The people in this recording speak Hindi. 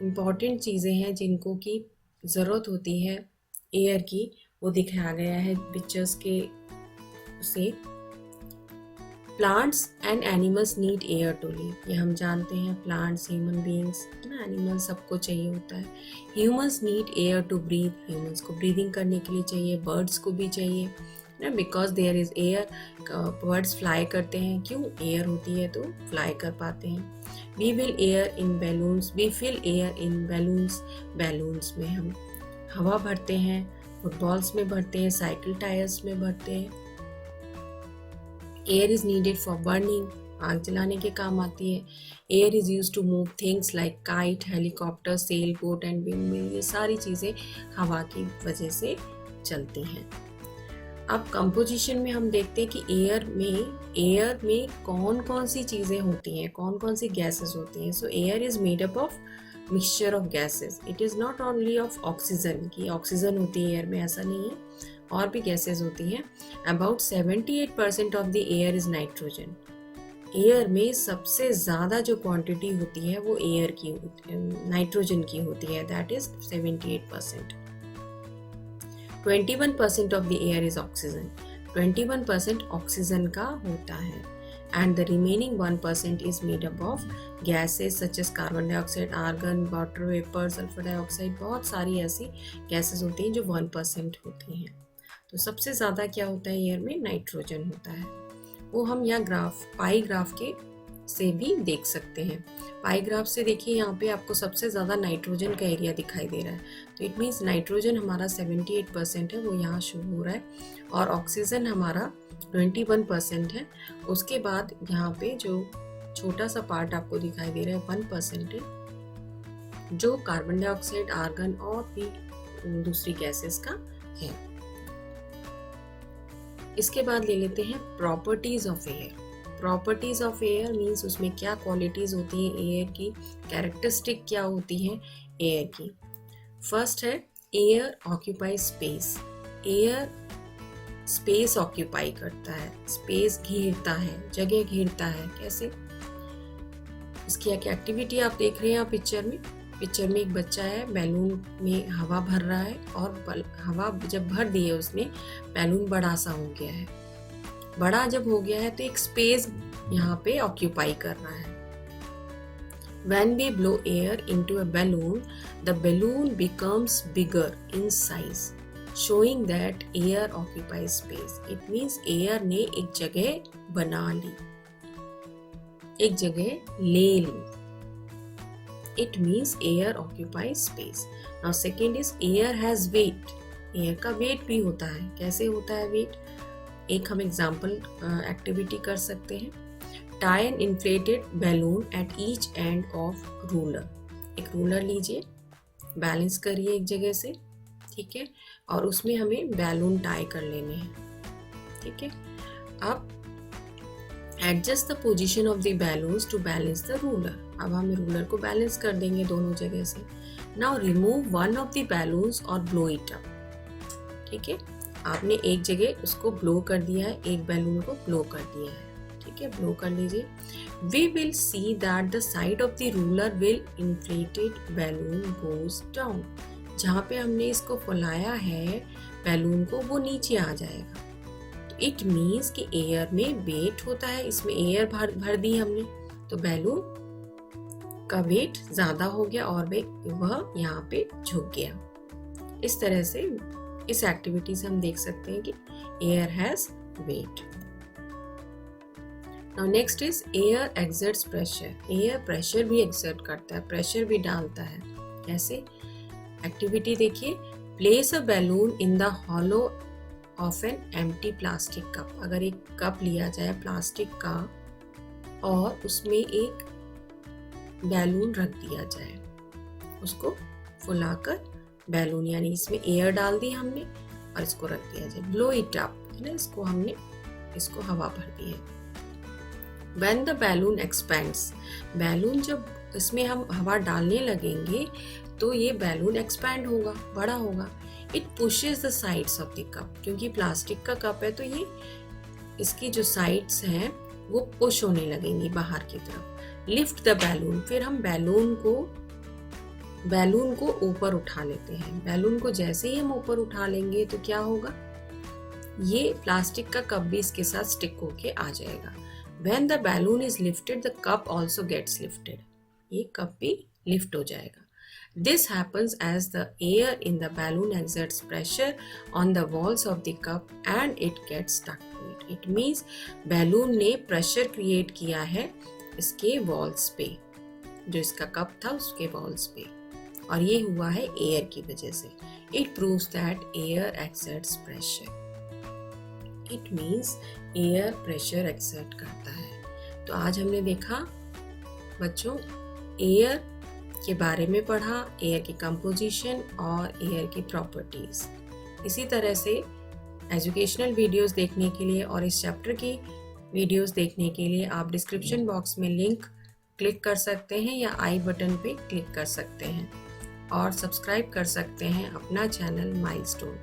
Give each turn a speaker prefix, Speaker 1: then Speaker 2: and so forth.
Speaker 1: इम्पॉर्टेंट चीज़ें हैं जिनको की ज़रूरत होती है एयर की, वो दिखाया गया है पिक्चर्स के से। Plants and animals need air to live, ये हम जानते हैं। प्लांट्स, ह्यूमन बींग्स, ना एनिमल्स, सबको चाहिए होता है। Humans need air to breathe, humans को ब्रीदिंग करने के लिए चाहिए। बर्ड्स को भी चाहिए ना, because there is air. Birds fly करते हैं, क्यों? एयर होती है तो फ्लाई कर पाते हैं। We will air in balloons, we fill air in balloons, balloons में हम हवा भरते हैं। फुटबॉल्स में भरते हैं, साइकिल टायर्स में भरते हैं। Air is needed for burning, आग जलाने के काम आती है। Air is use to move things like kite, helicopter, sail boat and windmill, ये सारी चीज़ें हवा की वजह से चलती हैं। अब कंपोजिशन में हम देखते हैं कि एयर में कौन कौन सी चीज़ें होती हैं, कौन कौन सी गैसेस होती हैं। सो air is made up of mixture of gases, it is not only of oxygen, की ऑक्सीजन होती है एयर में, ऐसा नहीं है, और भी गैसेस होती हैं। About 78% of the air is nitrogen. Air में सबसे ज़्यादा जो क्वांटिटी होती है वो एयर की, नाइट्रोजन की होती है, that is 78%। 21% of the air is oxygen, 21% oxygen का होता है। And the remaining 1% is made up of gases such as carbon dioxide, argon, water vapour, sulphur dioxide, बहुत सारी ऐसी गैसेस होती हैं जो 1% होती हैं। तो सबसे ज़्यादा क्या होता है एयर में? नाइट्रोजन होता है। वो हम यहाँ ग्राफ, पाई ग्राफ के से भी देख सकते हैं। पाई ग्राफ से देखिए, यहाँ पे आपको सबसे ज़्यादा नाइट्रोजन का एरिया दिखाई दे रहा है, तो इट मीन्स नाइट्रोजन हमारा 78% है, वो यहाँ शो हो रहा है, और ऑक्सीजन हमारा 21% है। उसके बाद यहाँ पे जो छोटा सा पार्ट आपको दिखाई दे रहा है 1% है, जो कार्बन डाइऑक्साइड, आर्गन और भी दूसरी गैसेस का है। इसके बाद ले लेते हैं properties of air. Properties of air means उसमें क्या क्वालिटीज होती हैं एयर की, कैरेक्टरिस्टिक क्या होती हैं एयर की। फर्स्ट है air occupy space. Air space occupy करता है, स्पेस घेरता है, जगह घेरता है। कैसे? इसकी एक एक्टिविटी आप देख रहे हैं आप पिक्चर में। पिक्चर में एक बच्चा है, बैलून में हवा भर रहा है, और हवा जब भर दी है उसने, बैलून बड़ा सा हो गया है। बड़ा जब हो गया है तो एक स्पेस यहाँ पे ऑक्यूपाई कर रहा है। When we blow air into a balloon, the balloon becomes bigger in size, showing that air occupies space. It means air ने एक जगह बना ली, एक जगह ले ली। It means air occupies space. Now second is air has weight. Air का weight भी होता है। कैसे होता है weight? एक हम एग्जाम्पल एक्टिविटी कर सकते हैं। Tie an inflated balloon at each end of ruler. एक रूलर लीजिए, बैलेंस करिए एक जगह से, ठीक है, और उसमें हमें बैलून टाई कर लेने हैं, ठीक है। अब adjust the position of the balloons to balance the ruler. अब हम रूलर को बैलेंस कर देंगे दोनों जगह से। Now remove one of the balloons और ब्लो इट अप, ठीक है। आपने एक जगह उसको ब्लो कर दिया है, एक बैलून को ब्लो कर दिया है, ठीक है, ब्लो कर लीजिए। We will see that the side of the ruler will inflated balloon goes down. जहाँ पे हमने इसको फुलाया है बैलून को, वो नीचे आ जाएगा। इट मीन्स कि एयर में वेट होता है, इसमें एयर भर दी हमने, तो बैलून का वेट ज्यादा हो गया और वह यहाँ पे झुक गया। इस तरह से इस एक्टिविटी से हम देख सकते हैं कि air has weight. Now next is air exerts pressure. Air pressure भी एक्सर्ट करता है, प्रेशर भी डालता है। कैसे? एक्टिविटी देखिए। Place a balloon in the hollow of an empty plastic cup. अगर एक कप लिया जाए प्लास्टिक का और उसमें एक बैलून रख दिया जाए, उसको फुलाकर बैलून, यानी इसमें एयर डाल दी हमने और इसको रख दिया जाए, ब्लो इट अप, है ना, इसको हमने इसको हवा भर दी है। When the balloon expands, balloon जब इसमें हम हवा डालने लगेंगे तो ये बैलून एक्सपैंड होगा, बड़ा होगा। It pushes the sides of the cup, क्योंकि प्लास्टिक का कप है तो ये इसकी जो साइड्स हैं वो पुश होने लगेंगी बाहर की तरफ। लिफ्ट द बैलून, फिर हम बैलून को बैलून को ऊपर उठा लेते हैं। बैलून को जैसे ही हम ऊपर उठा लेंगे तो क्या होगा, ये प्लास्टिक का कप भी इसके साथ स्टिक होके आ जाएगा। When the balloon is lifted, the cup also gets lifted. ये कप भी लिफ्ट हो जाएगा। This happens as the air in the balloon exerts pressure on the walls of the cup and it gets stuck to it. It means balloon ने प्रेशर क्रिएट किया है इसके वॉल्स पे, जो इसका कप था उसके वॉल्स पे, और ये हुआ है एयर की वजह से। It proves that air exerts pressure. It means air pressure exert करता है। तो आज हमने देखा बच्चों, एयर के बारे में पढ़ा, एयर की कंपोजिशन और एयर की प्रॉपर्टीज। इसी तरह से एजुकेशनल वीडियोस देखने के लिए और इस चैप्टर की वीडियोस देखने के लिए आप डिस्क्रिप्शन बॉक्स में लिंक क्लिक कर सकते हैं या आई बटन पे क्लिक कर सकते हैं और सब्सक्राइब कर सकते हैं अपना चैनल माइलस्टोन।